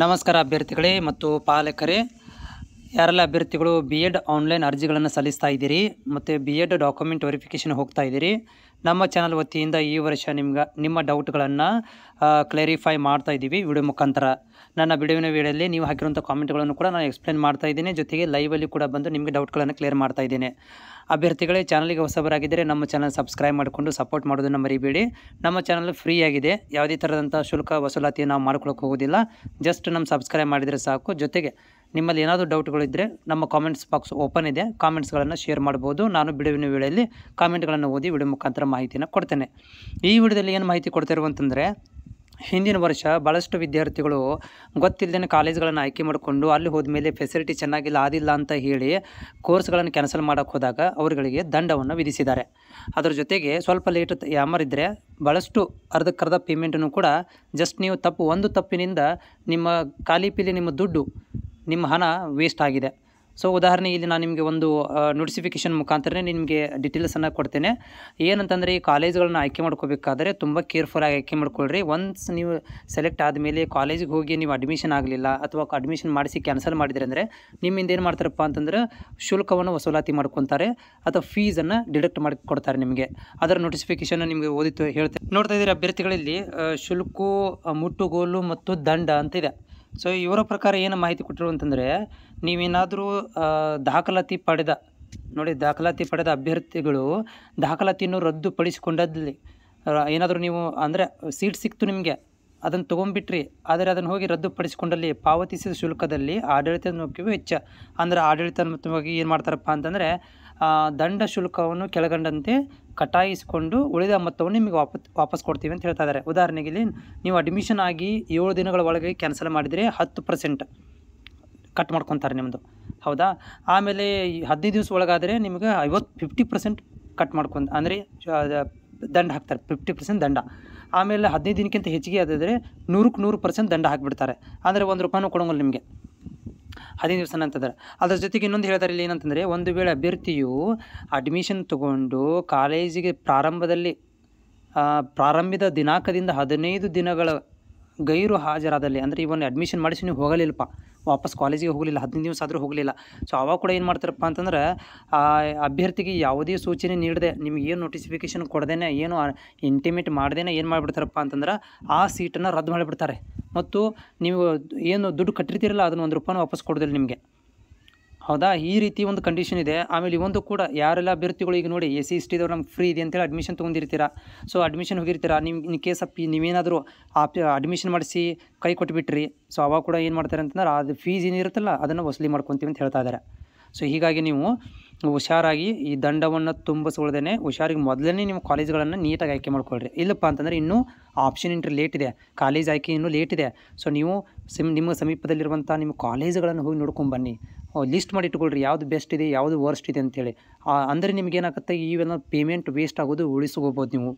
ನಮಸ್ಕಾರ ಅಭ್ಯರ್ಥಿಗಳೇ ಮತ್ತು ಪಾಲಕರೇ, ಯಾರೆಲ್ಲ ಅಭ್ಯರ್ಥಿಗಳು ಬಿ ಎಡ್ ಆನ್ಲೈನ್ ಅರ್ಜಿಗಳನ್ನು ಸಲ್ಲಿಸ್ತಾ ಇದ್ದೀರಿ ಮತ್ತು ಬಿ ಎಡ್ ಡಾಕ್ಯುಮೆಂಟ್ ವೆರಿಫಿಕೇಷನ್ ಹೋಗ್ತಾ ಇದ್ದೀರಿ, ನಮ್ಮ ಚಾನಲ್ ವತಿಯಿಂದ ಈ ವರ್ಷ ನಿಮ್ಮ ಡೌಟ್ಗಳನ್ನು ಕ್ಲಾರಿಫೈ ಮಾಡ್ತಾ ಇದ್ದೀವಿ ವಿಡಿಯೋ ಮುಖಾಂತರ. ನನ್ನ ವಿಡಿಯೋವಿನ ವೇಳೆಯಲ್ಲಿ ನೀವು ಹಾಕಿರುವಂಥ ಕಾಮೆಂಟ್ಗಳನ್ನು ಕೂಡ ನಾನು ಎಕ್ಸ್ಪ್ಲೇನ್ ಮಾಡ್ತಾ ಇದ್ದೀನಿ, ಜೊತೆಗೆ ಲೈವಲ್ಲಿ ಕೂಡ ಬಂದು ನಿಮಗೆ ಡೌಟ್ಗಳನ್ನು ಕ್ಲಿಯರ್ ಮಾಡ್ತಾ ಇದ್ದೀನಿ. ಅಭ್ಯರ್ಥಿಗಳೇ, ಚಾನಲ್ಗೆ ಹೊಸಬರಾಗಿದ್ದರೆ ನಮ್ಮ ಚಾನಲ್ ಸಬ್ಸ್ಕ್ರೈಬ್ ಮಾಡಿಕೊಂಡು ಸಪೋರ್ಟ್ ಮಾಡೋದನ್ನು ಮರಿಬೇಡಿ. ನಮ್ಮ ಚಾನಲ್ ಫ್ರೀ ಆಗಿದೆ, ಯಾವುದೇ ಥರದಂಥ ಶುಲ್ಕ ವಸೂಲಾತಿ ನಾವು ಮಾಡ್ಕೊಳ್ಳೋಕೆ ಹೋಗೋದಿಲ್ಲ. ಜಸ್ಟ್ ನಮ್ಮ ಸಬ್ಸ್ಕ್ರೈಬ್ ಮಾಡಿದರೆ ಸಾಕು. ಜೊತೆಗೆ ನಿಮ್ಮಲ್ಲಿ ಏನಾದರೂ ಡೌಟ್ಗಳಿದ್ದರೆ ನಮ್ಮ ಕಾಮೆಂಟ್ಸ್ ಬಾಕ್ಸ್ ಓಪನ್ ಇದೆ, ಕಾಮೆಂಟ್ಸ್ಗಳನ್ನು ಶೇರ್ ಮಾಡ್ಬೋದು. ನಾನು ಬಿಡುವಿನ ವೇಳೆಯಲ್ಲಿ ಕಾಮೆಂಟ್ಗಳನ್ನು ಓದಿ ವಿಡಿಯೋ ಮುಖಾಂತರ ಮಾಹಿತಿಯನ್ನು ಕೊಡ್ತೇನೆ. ಈ ವಿಡಿಯೋದಲ್ಲಿ ಏನು ಮಾಹಿತಿ ಕೊಡ್ತಿರುವಂತಂದರೆ, ಹಿಂದಿನ ವರ್ಷ ಭಾಳಷ್ಟು ವಿದ್ಯಾರ್ಥಿಗಳು ಗೊತ್ತಿಲ್ಲದೇ ಕಾಲೇಜ್ಗಳನ್ನು ಆಯ್ಕೆ ಮಾಡಿಕೊಂಡು ಅಲ್ಲಿ ಹೋದ್ಮೇಲೆ ಫೆಸಿಲಿಟಿ ಚೆನ್ನಾಗಿಲ್ಲ ಆದಿಲ್ಲ ಅಂತ ಹೇಳಿ ಕೋರ್ಸ್ಗಳನ್ನು ಕ್ಯಾನ್ಸಲ್ ಮಾಡೋಕ್ಕೆ ಹೋದಾಗ ಅವರುಗಳಿಗೆ ದಂಡವನ್ನು ವಿಧಿಸಿದ್ದಾರೆ. ಅದರ ಜೊತೆಗೆ ಸ್ವಲ್ಪ ಲೇಟ್ ಯಾಮರಿದ್ದರೆ ಭಾಳಷ್ಟು ಅರ್ಧಕ್ಕರ್ಧ ಪೇಮೆಂಟನ್ನು ಕೂಡ ಜಸ್ಟ್ ನೀವು ಒಂದು ತಪ್ಪಿನಿಂದ ನಿಮ್ಮ ಖಾಲಿ ಪೀಲಿ ನಿಮ್ಮ ದುಡ್ಡು ನಿಮ್ಮ ಹಣ ವೇಸ್ಟ್ ಆಗಿದೆ. ಸೊ ಉದಾಹರಣೆ ಇಲ್ಲಿ ನಾನು ನಿಮಗೆ ಒಂದು ನೋಟಿಫಿಕೇಷನ್ ಮುಖಾಂತರ ನಿಮಗೆ ಡೀಟೇಲ್ಸನ್ನು ಕೊಡ್ತೇನೆ. ಏನಂತಂದರೆ, ಈ ಕಾಲೇಜ್ಗಳನ್ನ ಆಯ್ಕೆ ಮಾಡ್ಕೋಬೇಕಾದ್ರೆ ತುಂಬ ಕೇರ್ಫುಲ್ಲಾಗಿ ಆಯ್ಕೆ ಮಾಡ್ಕೊಳ್ರಿ. ಒನ್ಸ್ ನೀವು ಸೆಲೆಕ್ಟ್ ಆದಮೇಲೆ ಕಾಲೇಜಿಗೆ ಹೋಗಿ ನೀವು ಅಡ್ಮಿಷನ್ ಆಗಲಿಲ್ಲ ಅಥವಾ ಅಡ್ಮಿಷನ್ ಮಾಡಿಸಿ ಕ್ಯಾನ್ಸಲ್ ಮಾಡಿದರೆ ಅಂದರೆ ನಿಮ್ಮಿಂದ ಏನು ಮಾಡ್ತಾರಪ್ಪ ಅಂತಂದ್ರೆ ಶುಲ್ಕವನ್ನು ವಸೂಲಾತಿ ಮಾಡ್ಕೊತಾರೆ ಅಥವಾ ಫೀಸನ್ನು ಡಿಡಕ್ಟ್ ಮಾಡಿ ಕೊಡ್ತಾರೆ ನಿಮಗೆ. ಅದರ ನೋಟಿಫಿಕೇಷನ್ ನಿಮಗೆ ಓದಿತ್ತು ಹೇಳ್ತೇನೆ. ನೋಡ್ತಾ ಇದ್ದೀರಿ ಅಭ್ಯರ್ಥಿಗಳಲ್ಲಿ ಶುಲ್ಕು, ಮುಟ್ಟುಗೋಲು ಮತ್ತು ದಂಡ ಅಂತಿದೆ. ಸೊ ಇವರ ಪ್ರಕಾರ ಏನು ಮಾಹಿತಿ ಕೊಟ್ಟರು ಅಂತಂದರೆ, ನೀವೇನಾದರೂ ದಾಖಲಾತಿ ಪಡೆದ ಅಭ್ಯರ್ಥಿಗಳು ದಾಖಲಾತಿಯನ್ನು ರದ್ದುಪಡಿಸಿಕೊಂಡಲ್ಲಿ ಏನಾದರೂ ನೀವು ಅಂದರೆ ಸೀಟ್ ಸಿಕ್ತು ನಿಮಗೆ, ಅದನ್ನು ತೊಗೊಂಡ್ಬಿಟ್ರಿ, ಆದರೆ ಅದನ್ನು ಹೋಗಿ ರದ್ದುಪಡಿಸಿಕೊಂಡಲ್ಲಿ ಪಾವತಿಸಿದ ಶುಲ್ಕದಲ್ಲಿ ಆಡಳಿತಾತ್ಮಕ ವೆಚ್ಚ ಅಂದರೆ ಆಡಳಿತಾತ್ಮಕವಾಗಿ ಏನು ಮಾಡ್ತಾರಪ್ಪ ಅಂತಂದರೆ ದಂಡ ಶುಲ್ಕವನ್ನು ಕೆಳಗಂಡಂತೆ ಕಟಾಯಿಸಿಕೊಂಡು ಉಳಿದ ಮೊತ್ತವನ್ನು ನಿಮಗೆ ವಾಪಸ್ ಕೊಡ್ತೀವಿ ಅಂತ ಹೇಳ್ತಾ ಇದ್ದಾರೆ. ಉದಾಹರಣೆಗೆ ಇಲ್ಲಿ ನೀವು ಅಡ್ಮಿಷನ್ ಆಗಿ 7 ದಿನಗಳ ಒಳಗೆ ಕ್ಯಾನ್ಸಲ್ ಮಾಡಿದರೆ 10% ಕಟ್ ಮಾಡ್ಕೊತಾರೆ ನಿಮ್ಮದು, ಹೌದಾ. ಆಮೇಲೆ 15 ದಿವಸ ಒಳಗಾದರೆ ನಿಮಗೆ 50% ಕಟ್ ಮಾಡ್ಕೊಂಡು ಅಂದರೆ ದಂಡ ಹಾಕ್ತಾರೆ, 50% ದಂಡ. ಆಮೇಲೆ 15 ದಿನಕ್ಕಿಂತ ಹೆಚ್ಚಿಗೆ ಆದಿದ್ರೆ 100% ದಂಡ ಹಾಕಿಬಿಡ್ತಾರೆ. ಅಂದರೆ ₹1 ಕೊಡೋಂಗಿಲ್ಲ ನಿಮಗೆ 15 ದಿವಸ ಅಂತಂದ್ರೆ. ಅದರ ಜೊತೆಗೆ ಇನ್ನೊಂದು ಹೇಳ್ತಾರೆ ಇಲ್ಲಿ ಏನಂತಂದರೆ, ಒಂದು ವೇಳೆ ಅಭ್ಯರ್ಥಿಯು ಅಡ್ಮಿಷನ್ ತಗೊಂಡು ಕಾಲೇಜಿಗೆ ಪ್ರಾರಂಭದ ದಿನಾಂಕದಿಂದ 15 ದಿನಗಳ ಗೈರು ಹಾಜರಾದಲ್ಲಿ, ಅಂದರೆ ಇವನ್ನ ಅಡ್ಮಿಷನ್ ಮಾಡಿಸಿ ನೀವು ಹೋಗಲಿಲ್ಲಪ್ಪ, ವಾಪಸ್ ಕಾಲೇಜಿಗೆ ಹೋಗಲಿಲ್ಲ, 15 ದಿವಸ ಆದರೂ ಹೋಗಲಿಲ್ಲ. ಸೊ ಅವಾಗ ಕೂಡ ಏನು ಮಾಡ್ತಾರಪ್ಪ ಅಂತಂದ್ರೆ ಅಭ್ಯರ್ಥಿಗೆ ಯಾವುದೇ ಸೂಚನೆ ನೀಡದೆ, ನಿಮ್ಗೆ ಏನು ನೋಟಿಫಿಕೇಷನ್ ಕೊಡದೇನೆ, ಏನು ಇಂಟಿಮೇಟ್ ಮಾಡ್ದೇನೆ ಏನು ಮಾಡಿಬಿಡ್ತಾರಪ್ಪ ಅಂತಂದ್ರೆ ಆ ಸೀಟನ್ನು ರದ್ದು ಮಾಡಿಬಿಡ್ತಾರೆ. ಮತ್ತು ನೀವು ಏನು ದುಡ್ಡು ಕಟ್ಟಿರ್ತೀರಲ್ಲ ಅದನ್ನು ₹1 ವಾಪಸ್ ಕೊಡೋದಿಲ್ಲ ನಿಮಗೆ, ಹೌದಾ. ಈ ರೀತಿ ಒಂದು ಕಂಡೀಷನ್ ಇದೆ. ಆಮೇಲೆ ಇವೊಂದು ಕೂಡ ಯಾರೆಲ್ಲ ಅಭ್ಯರ್ಥಿಗಳು ಈಗ ನೋಡಿ SC ST ದವ್ರು ನಮ್ಗೆ ಫ್ರೀ ಇದೆ ಅಂತೇಳಿ ಅಡ್ಮಿಷನ್ ತೊಗೊಂಡಿರ್ತೀರಾ. ಸೊ ಅಡ್ಮಿಷನ್ ಹೋಗಿರ್ತೀರಾ, ನೀವು ಇನ್ ಕೇಸ್ ನೀವೇನಾದರೂ ಅಡ್ಮಿಷನ್ ಮಾಡಿಸಿ ಕೈ ಕೊಟ್ಟುಬಿಟ್ರಿ, ಸೊ ಅವಾಗ ಕೂಡ ಏನು ಮಾಡ್ತಾರೆ ಅಂತಂದ್ರೆ ಅದು ಫೀಸ್ ಏನಿರುತ್ತಲ್ಲ ಅದನ್ನು ವಸೂಲಿ ಮಾಡ್ಕೊತೀವಿ ಅಂತ ಹೇಳ್ತಾ ಇದ್ದಾರೆ. ಸೊ ಹೀಗಾಗಿ ನೀವು ಹುಷಾರಾಗಿ ಈ ದಂಡವನ್ನು ತುಂಬಿಸ್ಕೊಳ್ದೇ ಹುಷಾರಿಗೆ ಮೊದಲೇ ನೀವು ಕಾಲೇಜ್ಗಳನ್ನು ನೀಟಾಗಿ ಆಯ್ಕೆ ಮಾಡ್ಕೊಳ್ರಿ. ಇಲ್ಲಪ್ಪ ಅಂತಂದರೆ ಇನ್ನೂ ಆಪ್ಷನ್ ಎಂಟ್ರಿ ಲೇಟ್ ಇದೆ, ಕಾಲೇಜ್ ಆಯ್ಕೆ ಇನ್ನೂ ಲೇಟ್ ಇದೆ. ಸೊ ನೀವು ನಿಮ್ಮ ಸಮೀಪದಲ್ಲಿರುವಂಥ ನಿಮ್ಮ ಕಾಲೇಜುಗಳನ್ನು ಹೋಗಿ ನೋಡ್ಕೊಂಬನ್ನಿ, ಲಿಸ್ಟ್ ಮಾಡಿ ಇಟ್ಕೊಳ್ರಿ, ಯಾವುದು ಬೆಸ್ಟ್ ಇದೆ ಯಾವುದು ವರ್ಸ್ಟ್ ಇದೆ ಅಂತೇಳಿ. ಅಂದರೆ ನಿಮಗೇನಾಗುತ್ತೆ, ಇವೆಲ್ಲ ಪೇಮೆಂಟ್ ವೇಸ್ಟ್ ಆಗೋದು ಉಳಿಸ್ಕೋಬೋದು ನೀವು.